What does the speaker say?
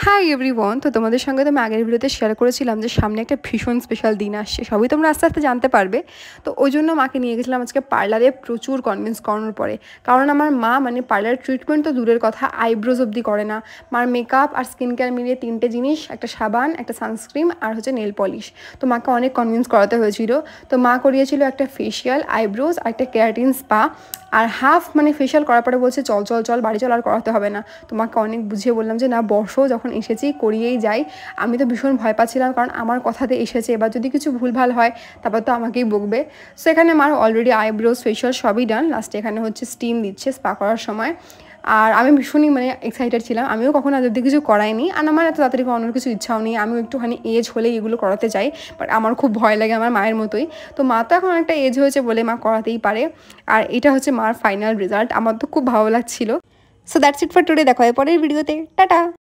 Hi everyone. তো তোমাদের সঙ্গে তো আমি আগের ভিডিওতে শেয়ার করেছিলাম যে সামনে একটা ভীষণ স্পেশাল দিন আসছে, সবই তোমরা আস্তে আস্তে জানতে পারবে। তো ওই জন্য মাকে নিয়ে গেছিলাম আজকে পার্লারে প্রচুর কনভিন্স করানোর পরে। কারণ আমার মা মানে পার্লার ট্রিটমেন্ট তো দূরের কথা, আইব্রোজ অবধি করে না। মার মেকআপ আর স্কিন কেয়ার মিলিয়ে 3টে জিনিস, একটা সাবান, একটা সানস্ক্রিন আর হচ্ছে নেল পলিশ। তো মাকে অনেক কনভিন্স করাতে হয়েছিল। তো মা করিয়েছিল একটা ফেশিয়াল, আইব্রোজ আর একটা কেরাটিন স্পা। আর হাফ মানে ফেশিয়াল করার পরে বলছে চল চল চল বাড়ি চল, আর করাতে হবে না। তোমাকে অনেক বুঝিয়ে বললাম যে না বসো, যখন এসেছি করিয়েই যাই। আমি তো ভীষণ ভয় পাচ্ছিলাম, কারণ আমার কথাতে এসেছে, এবার যদি কিছু ভুলভাল হয় তারপর তো আমাকেই বকবে। সো এখানে আমার অলরেডি আইব্রোজ ফেশিয়াল সবই ডান। লাস্টে এখানে হচ্ছে স্টিম দিচ্ছে স্পা করার সময়। আর আমি ভীষণই মানে এক্সাইটেড ছিলাম, আমিও কখনো আজ অব্দি কিছু করাইনি, আর আমার এত তাড়াতাড়ি করানোর কিছু ইচ্ছাও নেই। আমিও একটুখানি এজ হলেই এগুলো করাতে চাই, বাট আমার খুব ভয় লাগে আমার মায়ের মতোই। তো মা তো এখন একটা এজ হয়েছে বলে মা করাতেই পারে। আর এটা হচ্ছে মার ফাইনাল রেজাল্ট, আমার তো খুব ভালো লাগছিল। So that's it for today, দেখা হয় পরের ভিডিওতে, টাটা।